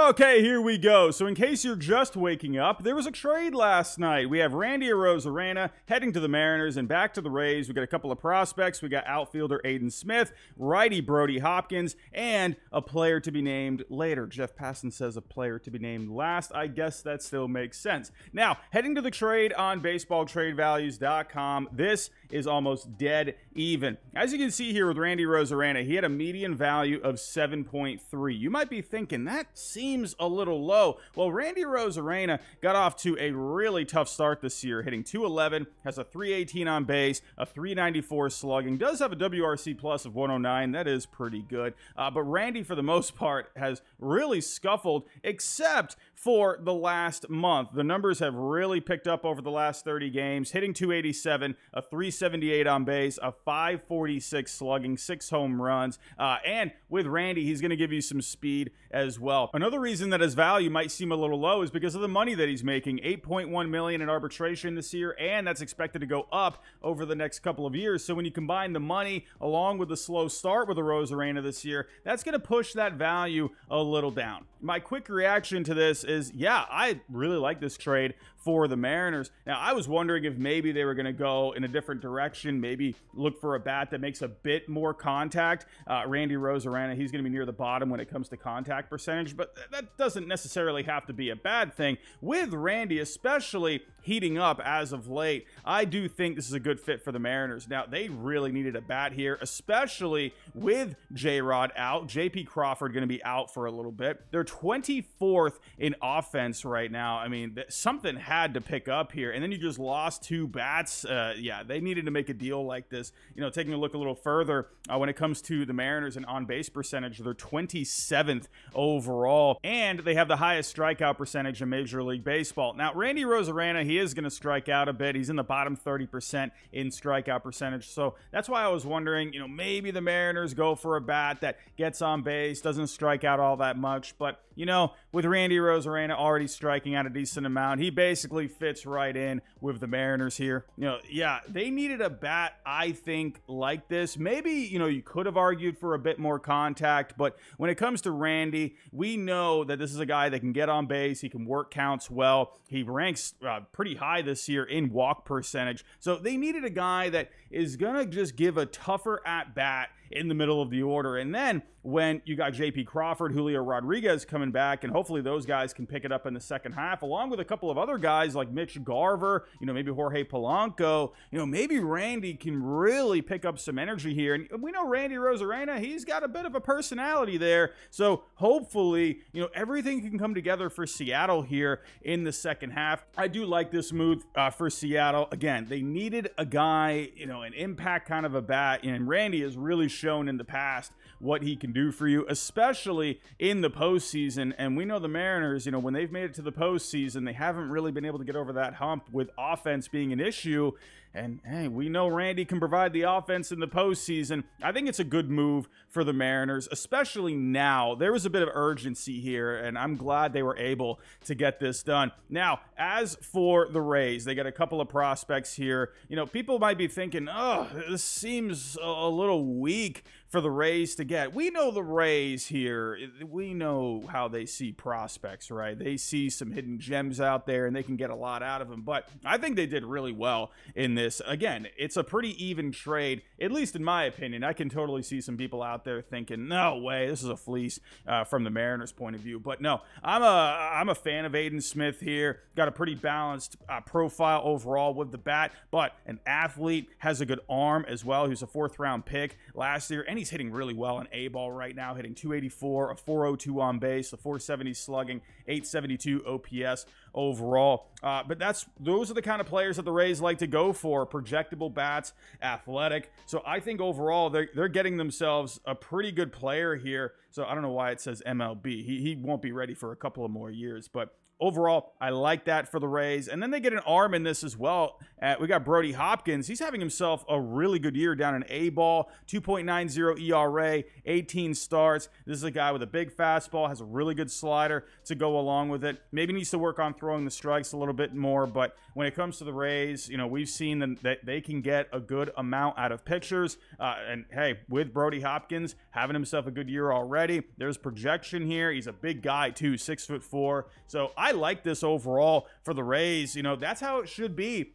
Okay, here we go. So in case you're just waking up, there was a trade last night. We have Randy Arozarena heading to the Mariners and back to the Rays. We got a couple of prospects. We got outfielder Aiden Smith, righty Brody Hopkins, and a player to be named later. Jeff Passan says a player to be named last. I guess that still makes sense. Now, heading to the trade on baseballtradevalues.com, this is almost dead even. As you can see here with Randy Arozarena, he had a median value of 7.3. You might be thinking, that seems a little low. Well, Randy Arozarena got off to a really tough start this year, hitting .211, has a .318 on base, a .394 slugging, does have a WRC plus of 109. That is pretty good. But Randy, for the most part, has really scuffled, except for the last month. The numbers have really picked up over the last 30 games, hitting .287, a .378 on base, a .546 slugging, 6 home runs. And with Randy, he's going to give you some speed as well. Another reason that his value might seem a little low is because of the money that he's making. $8.1 million in arbitration this year, and that's expected to go up over the next couple of years. So when you combine the money along with the slow start with Arozarena this year, that's going to push that value a little down. My quick reaction to this is, yeah, I really like this trade for the Mariners. Now, I was wondering if maybe they were going to go in a different direction, maybe look for a bat that makes a bit more contact. Randy Arozarena, he's going to be near the bottom when it comes to contact percentage, but that doesn't necessarily have to be a bad thing. With Randy, especially heating up as of late, I do think this is a good fit for the Mariners. Now, they really needed a bat here, especially with J-Rod out. J.P. Crawford going to be out for a little bit. They're 24th in offense right now. I mean, something had to pick up here, and then you just lost 2 bats. Yeah, they needed to make a deal like this. You know, taking a look a little further, when it comes to the Mariners and on-base percentage, they're 27th overall, and they have the highest strikeout percentage in Major League Baseball. Now, Randy Arozarena, he is going to strike out a bit. He's in the bottom 30% in strikeout percentage, so that's why I was wondering, you know, maybe the Mariners go for a bat that gets on base, doesn't strike out all that much, but, you know, with Randy Arozarena already striking out a decent amount, he basically fits right in with the Mariners here. You know, yeah, they needed a bat, I think, like this. Maybe, you know, you could have argued for a bit more contact, but when it comes to Randy, we know that this is a guy that can get on base. He can work counts well. He ranks pretty high this year in walk percentage. So they needed a guy that is going to just give a tougher at-bat in the middle of the order. And then when you got J.P. Crawford, Julio Rodriguez coming back, and hopefully those guys can pick it up in the second half, along with a couple of other guys like Mitch Garver, you know, maybe Jorge Polanco, you know, maybe Randy can really pick up some energy here. And we know Randy Arozarena, he's got a bit of a personality there. So hopefully, you know, everything can come together for Seattle here in the second half. I do like this move for Seattle. Again, they needed a guy, you know, an impact kind of a bat, and Randy has really shown in the past what he can do for you, especially in the postseason. And we know the Mariners, you know, when they've made it to the postseason, they haven't really been able to get over that hump with offense being an issue. And hey, we know Randy can provide the offense in the postseason. I think it's a good move for the Mariners, especially now. There was a bit of urgency here, and I'm glad they were able to get this done. Now, as for the Rays, they got a couple of prospects here. You know, people might be thinking, oh, this seems a little weak for the Rays to get. We know the Rays here. We know how they see prospects, right? They see some hidden gems out there, and they can get a lot out of them. But I think they did really well in this. Again, it's a pretty even trade, at least in my opinion. I can totally see some people out there thinking, no way, this is a fleece from the Mariners' point of view. But no, I'm a fan of Aiden Smith here. Got a pretty balanced profile overall with the bat, but an athlete, has a good arm as well. He was a 4th-round pick last year, and he's hitting really well in A-ball right now, hitting .284, a .402 on base, a .470 slugging, .872 OPS overall. But those are the kind of players that the Rays like to go for. Projectable bats, athletic. So I think overall they're getting themselves a pretty good player here. So I don't know why it says MLB. He won't be ready for a couple of more years, but overall, I like that for the Rays. And then they get an arm in this as well. We got Brody Hopkins. He's having himself a really good year down in A-ball. 2.90 ERA, 18 starts. This is a guy with a big fastball, has a really good slider to go along with it. Maybe needs to work on throwing the strikes a little bit more, but when it comes to the Rays, we've seen them that they can get a good amount out of pitchers. And hey, with Brody Hopkins having himself a good year already, there's projection here. He's a big guy too, 6'4". So I like this overall for the Rays. That's how it should be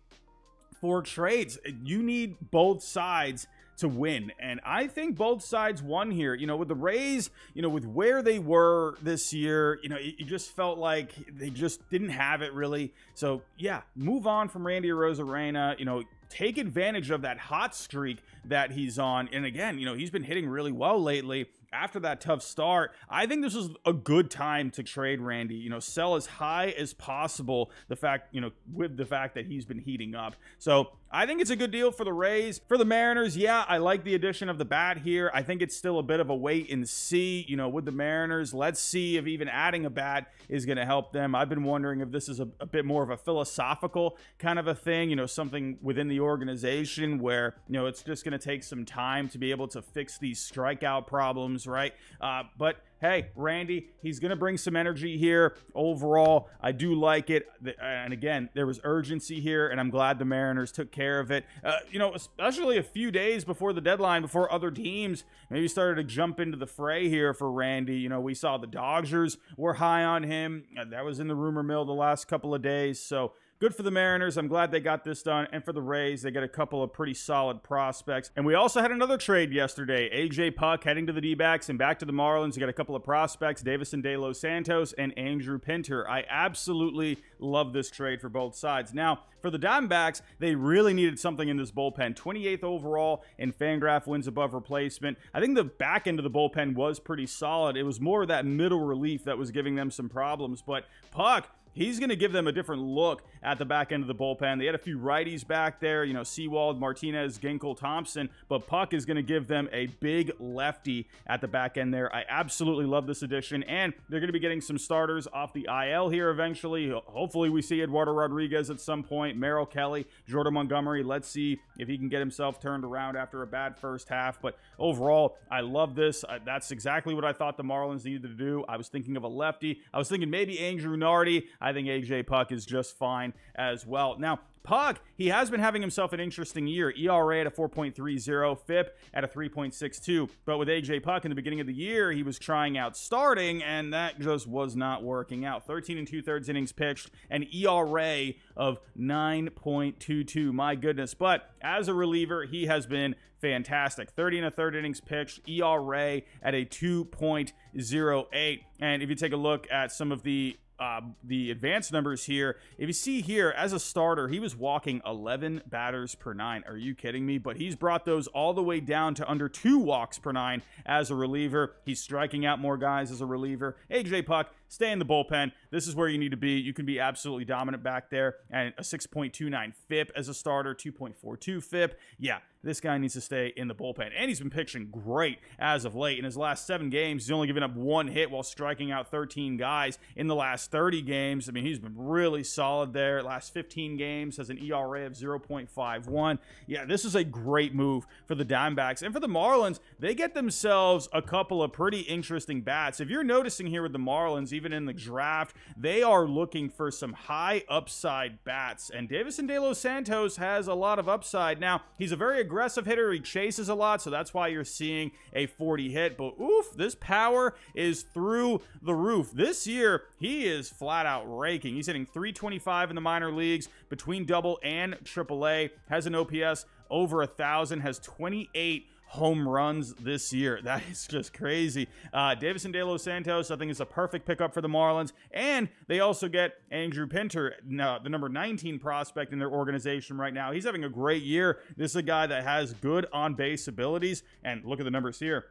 for trades. You need both sides to win, and I think both sides won here. With the Rays, with where they were this year, it just felt like they just didn't have it really. So yeah, move on from Randy Arozarena. Take advantage of that hot streak that he's on, and again, he's been hitting really well lately. After that tough start, I think this is a good time to trade Randy. Sell as high as possible. With the fact that he's been heating up. So I think it's a good deal for the Rays. For the Mariners, yeah, I like the addition of the bat here. I think it's still a bit of a wait and see. With the Mariners, let's see if even adding a bat is going to help them. I've been wondering if this is a bit more of a philosophical kind of a thing. Something within the organization where it's just going to take some time to be able to fix these strikeout problems. Right. But hey, Randy, he's going to bring some energy here. Overall, I do like it. And again, there was urgency here, and I'm glad the Mariners took care of it. Especially a few days before the deadline, before other teams maybe started to jump into the fray here for Randy. We saw the Dodgers were high on him. That was in the rumor mill the last couple of days. So good for the Mariners. I'm glad they got this done. And for the Rays, they got a couple of pretty solid prospects. And we also had another trade yesterday. AJ Puck heading to the D-backs and back to the Marlins. You got a couple of prospects, Davison De Los Santos and Andrew Pinter. I absolutely love this trade for both sides. Now, for the Diamondbacks, they really needed something in this bullpen. 28th overall in Fangraph wins above replacement. I think the back end of the bullpen was pretty solid. It was more of that middle relief that was giving them some problems. But Puck, he's going to give them a different look at the back end of the bullpen. They had a few righties back there, Sewald, Martinez, Ginkel, Thompson, but Puck is going to give them a big lefty at the back end there. I absolutely love this addition, and they're going to be getting some starters off the IL here eventually. Hopefully we see Eduardo Rodriguez at some point, Merrill Kelly, Jordan Montgomery. Let's see if he can get himself turned around after a bad first half, but overall, I love this. That's exactly what I thought the Marlins needed to do. I was thinking of a lefty. I was thinking maybe Andrew Nardi. I think AJ Puck is just fine as well. Now, Puck, he has been having himself an interesting year. ERA at a 4.30, FIP at a 3.62. But with AJ Puck in the beginning of the year, he was trying out starting, and that just was not working out. 13 and 2/3 innings pitched, an ERA of 9.22. My goodness. But as a reliever, he has been fantastic. 30 and 1/3 innings pitched, ERA at a 2.08. And if you take a look at some of the advanced numbers here, if you see here, as a starter, he was walking 11 batters per 9. Are you kidding me? But he's brought those all the way down to under 2 walks per 9 as a reliever. He's striking out more guys as a reliever. AJ Puck, stay in the bullpen. This is where you need to be. You can be absolutely dominant back there. And a 6.29 FIP as a starter, 2.42 FIP. Yeah, this guy needs to stay in the bullpen. And he's been pitching great as of late. In his last 7 games, he's only given up 1 hit while striking out 13 guys. In the last 30 games, I mean, he's been really solid there. Last 15 games has an ERA of 0.51. Yeah, this is a great move for the Diamondbacks. And for the Marlins, they get themselves a couple of pretty interesting bats. If you're noticing here with the Marlins, even in the draft, they are looking for some high upside bats. And Davison De Los Santos has a lot of upside. Now, he's a very aggressive hitter. He chases a lot, so that's why you're seeing a 40 hit. But oof, this power is through the roof. This year, he is flat out raking. He's hitting 325 in the minor leagues between double and triple A. Has an OPS over 1,000. Has 28 home runs this year. That is just crazy. Davison De Los Santos, I think, is a perfect pickup for the Marlins. And they also get Andrew Pinter, the number 19 prospect in their organization right now. He's having a great year. This is a guy that has good on-base abilities. And look at the numbers here.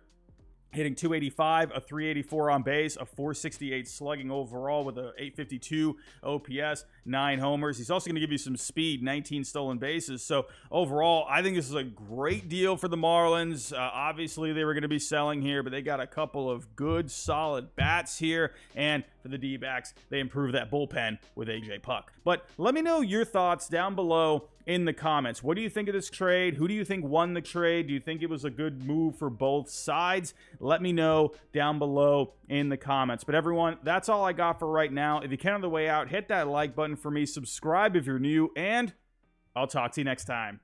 Hitting 285, a 384 on base, a 468 slugging overall with a 852 OPS, 9 homers. He's also going to give you some speed, 19 stolen bases. So overall, I think this is a great deal for the Marlins. Obviously, they were going to be selling here, but they got a couple of good, solid bats here. And for the D-backs. They improve that bullpen with AJ Puck. But let me know your thoughts down below in the comments. What do you think of this trade? Who do you think won the trade? Do you think it was a good move for both sides? Let me know down below in the comments. But everyone, that's all I got for right now. If you can on the way out, hit that like button for me. Subscribe if you're new, and I'll talk to you next time.